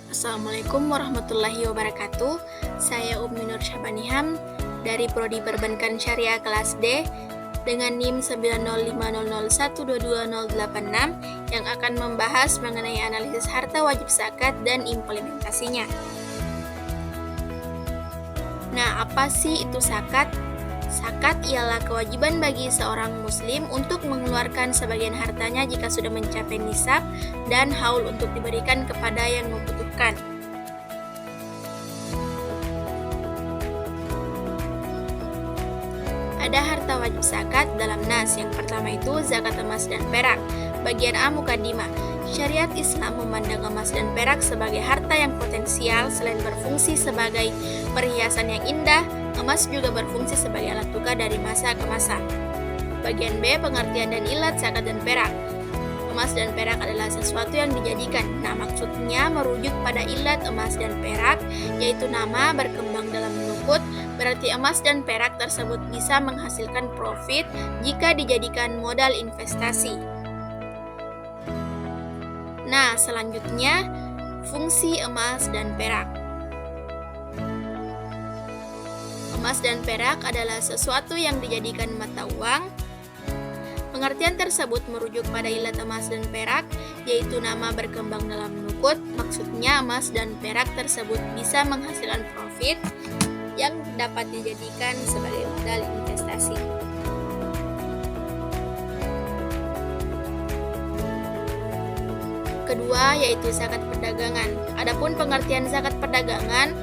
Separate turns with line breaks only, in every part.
Assalamualaikum warahmatullahi wabarakatuh. Saya Ummi Nur Syabaniham dari Prodi Perbankan Syariah kelas D dengan NIM 90500122086 yang akan membahas mengenai analisis harta wajib zakat dan implementasinya. Nah, apa sih itu zakat? Zakat ialah kewajiban bagi seorang muslim untuk mengeluarkan sebagian hartanya jika sudah mencapai nisab dan haul untuk diberikan kepada yang membutuhkan. Ada harta wajib zakat dalam nas. Yang pertama itu zakat emas dan perak. Bagian A mukadimah. Syariat Islam memandang emas dan perak sebagai harta yang potensial. Selain berfungsi sebagai perhiasan yang indah, emas juga berfungsi sebagai alat tukar dari masa ke masa. Bagian B pengertian dan ilat zakat dan perak. Emas dan perak adalah sesuatu yang dijadikan. Nah, maksudnya merujuk pada ilat emas dan perak, yaitu nama berkembang dalam nukut. Berarti emas dan perak tersebut bisa menghasilkan profit jika dijadikan modal investasi. Nah, selanjutnya fungsi emas dan perak. Emas dan perak adalah sesuatu yang dijadikan mata uang. Pengertian tersebut merujuk pada ilat emas dan perak, yaitu nama berkembang dalam nukut. Maksudnya emas dan perak tersebut bisa menghasilkan profit yang dapat dijadikan sebagai modal investasi. Kedua yaitu zakat perdagangan. Adapun pengertian zakat perdagangan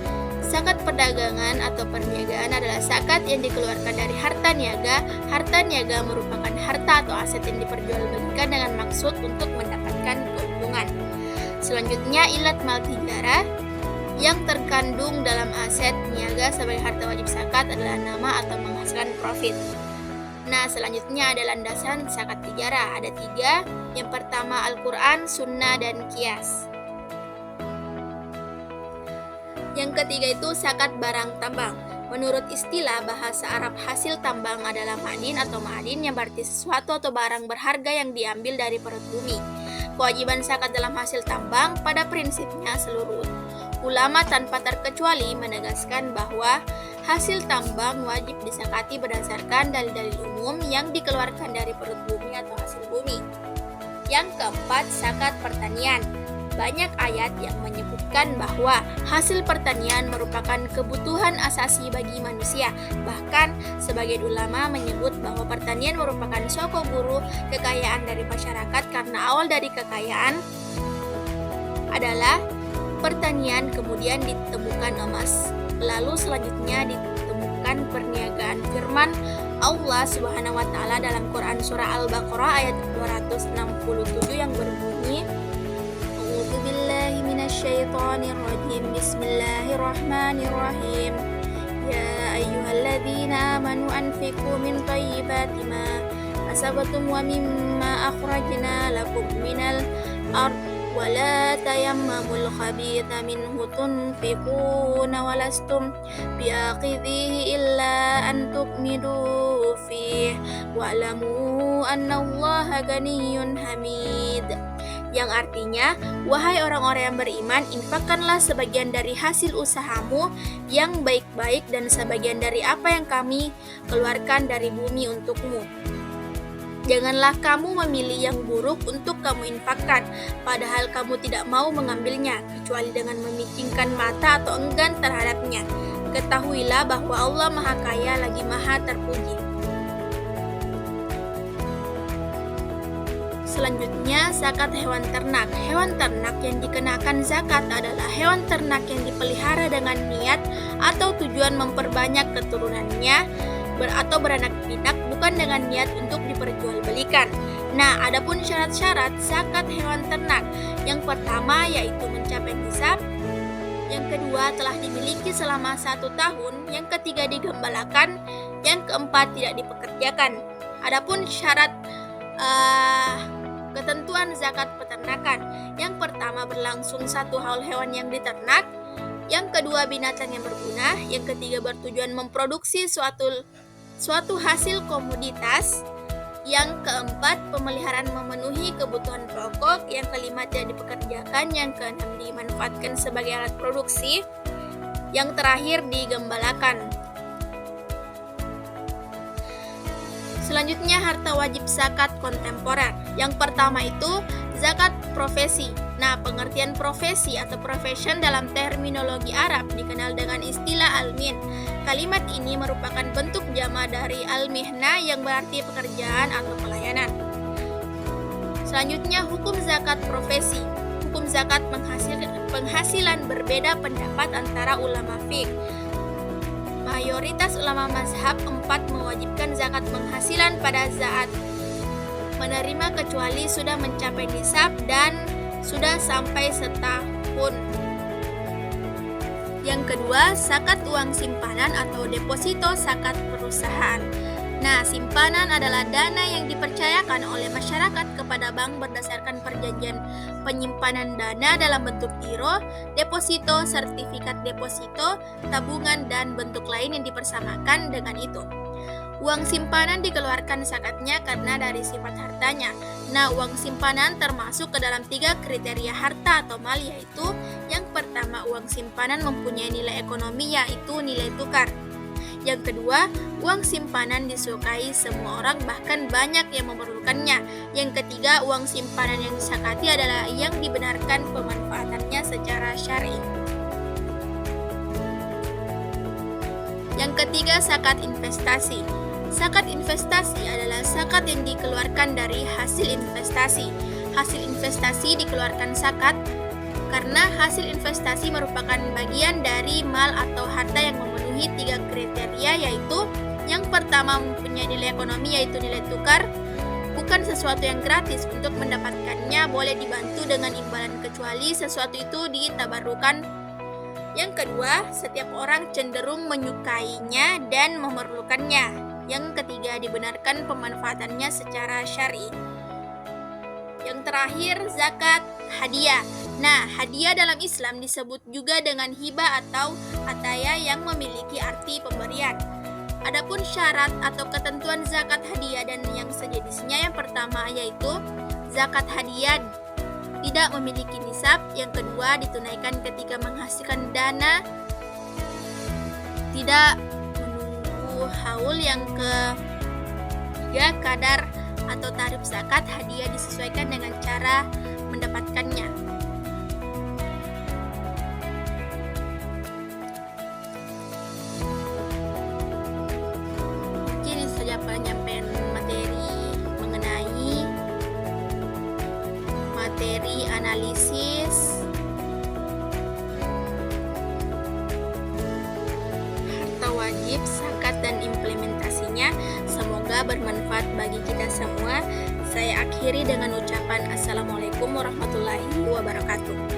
atau perniagaan adalah zakat yang dikeluarkan dari harta niaga. Harta niaga merupakan harta atau aset yang diperjualbelikan dengan maksud untuk mendapatkan keuntungan. Selanjutnya ilat mal tijarah yang terkandung dalam aset niaga sebagai harta wajib zakat adalah nama atau menghasilkan profit. Nah, selanjutnya ada landasan zakat tijarah. Ada 3. Yang pertama Al-Quran, Sunnah, dan Qiyas. Yang ketiga itu zakat barang tambang. Menurut istilah bahasa Arab, hasil tambang adalah ma'din atau ma'adin yang berarti sesuatu atau barang berharga yang diambil dari perut bumi. Kewajiban zakat dalam hasil tambang pada prinsipnya seluruh ulama tanpa terkecuali menegaskan bahwa hasil tambang wajib disakati berdasarkan dalil-dalil umum yang dikeluarkan dari perut bumi atau hasil bumi. Yang keempat, zakat pertanian. Banyak ayat yang menyebutkan bahwa hasil pertanian merupakan kebutuhan asasi bagi manusia. Bahkan, sebagian ulama menyebut bahwa pertanian merupakan soko guru kekayaan dari masyarakat karena awal dari kekayaan adalah pertanian, kemudian ditemukan emas, lalu selanjutnya ditemukan perniagaan. Firman Allah Subhanahu wa taala dalam Quran surah Al-Baqarah ayat 267 yang berbunyi, A'udzubillahi minasyaitonirrajim. Bismillahirrahmanirrahim. Ya ayyuhalladzina amanu anfiqu min thayyibati ma kasabtum wa mimma akhrajna lakum minal ard wa la tayammamul khabitha minhu tunfiquna wa lastum biaqidhihi illa an tuqmidu fihi wa'lamu annallaha ganiyyun hamid. Yang artinya, wahai orang-orang yang beriman, infakkanlah sebagian dari hasil usahamu yang baik-baik dan sebagian dari apa yang kami keluarkan dari bumi untukmu. Janganlah kamu memilih yang buruk untuk kamu infakkan, padahal kamu tidak mau mengambilnya, kecuali dengan memicingkan mata atau enggan terhadapnya. Ketahuilah bahwa Allah Maha Kaya lagi Maha Terpuji. Selanjutnya, zakat hewan ternak. Hewan ternak yang dikenakan zakat adalah hewan ternak yang dipelihara dengan niat atau tujuan memperbanyak keturunannya atau beranak pinak, bukan dengan niat untuk diperjualbelikan. Nah, adapun syarat-syarat zakat hewan ternak. Yang pertama yaitu mencapai nisab. Yang kedua telah dimiliki selama 1 tahun. Yang ketiga digembalakan. Yang keempat tidak dipekerjakan. Adapun syarat ketentuan zakat peternakan. Yang pertama berlangsung 1 haul hewan yang diternak. Yang kedua binatang yang berguna. Yang ketiga bertujuan memproduksi suatu hasil komoditas. Yang keempat, pemeliharaan memenuhi kebutuhan pokok. Yang kelima, tidak dipekerjakan. Yang keenam, dimanfaatkan sebagai alat produksi. Yang terakhir, digembalakan. Selanjutnya, harta wajib zakat kontemporer. Yang pertama itu zakat profesi. Nah, pengertian profesi atau profession dalam terminologi Arab dikenal dengan istilah al-min. Kalimat ini merupakan bentuk jama dari al-mihna yang berarti pekerjaan atau pelayanan. Selanjutnya, hukum zakat profesi. Hukum zakat penghasilan berbeda pendapat antara ulama fiqh. Mayoritas ulama mazhab 4 mewajibkan zakat penghasilan pada saat menerima kecuali sudah mencapai nisab dan sudah sampai setahun. Yang kedua, zakat uang simpanan atau deposito zakat perusahaan. Nah, simpanan adalah dana yang dipercayakan oleh masyarakat kepada bank berdasarkan perjanjian penyimpanan dana dalam bentuk giro, deposito, sertifikat deposito, tabungan, dan bentuk lain yang dipersamakan dengan itu. Uang simpanan dikeluarkan zakatnya karena dari sifat hartanya. Nah, uang simpanan termasuk ke dalam 3 kriteria harta atau mal, yaitu yang pertama, uang simpanan mempunyai nilai ekonomi, yaitu nilai tukar. Yang kedua, uang simpanan disukai semua orang, bahkan banyak yang memerlukannya. Yang ketiga, uang simpanan yang disakati adalah yang dibenarkan pemanfaatannya secara syar'i. Yang ketiga, zakat investasi. Zakat investasi adalah zakat yang dikeluarkan dari hasil investasi. Hasil investasi dikeluarkan zakat karena hasil investasi merupakan bagian dari mal atau harta yang memenuhi 3 kriteria, yaitu yang pertama, mempunyai nilai ekonomi, yaitu nilai tukar, bukan sesuatu yang gratis. Untuk mendapatkannya boleh dibantu dengan imbalan kecuali sesuatu itu ditabarukan. Yang kedua, setiap orang cenderung menyukainya dan memerlukannya. Yang ketiga, dibenarkan pemanfaatannya secara syar'i. Yang terakhir, zakat hadiah. Nah, hadiah dalam Islam disebut juga dengan hibah atau ataya yang memiliki arti pemberian. Adapun syarat atau ketentuan zakat hadiah dan yang sejenisnya, yang pertama yaitu zakat hadiah tidak memiliki nisab. Yang kedua, ditunaikan ketika menghasilkan dana, tidak menunggu haul. Yang ketiga, kadar atau tarif zakat hadiah disesuaikan dengan cara mendapatkannya. Mungkin ini saja penyampaian materi mengenai materi analisis harta wajib, zakat, dan implementasinya. Semoga bermanfaat bagi kita semua. Saya akhiri dengan ucapan Assalamualaikum warahmatullahi wabarakatuh.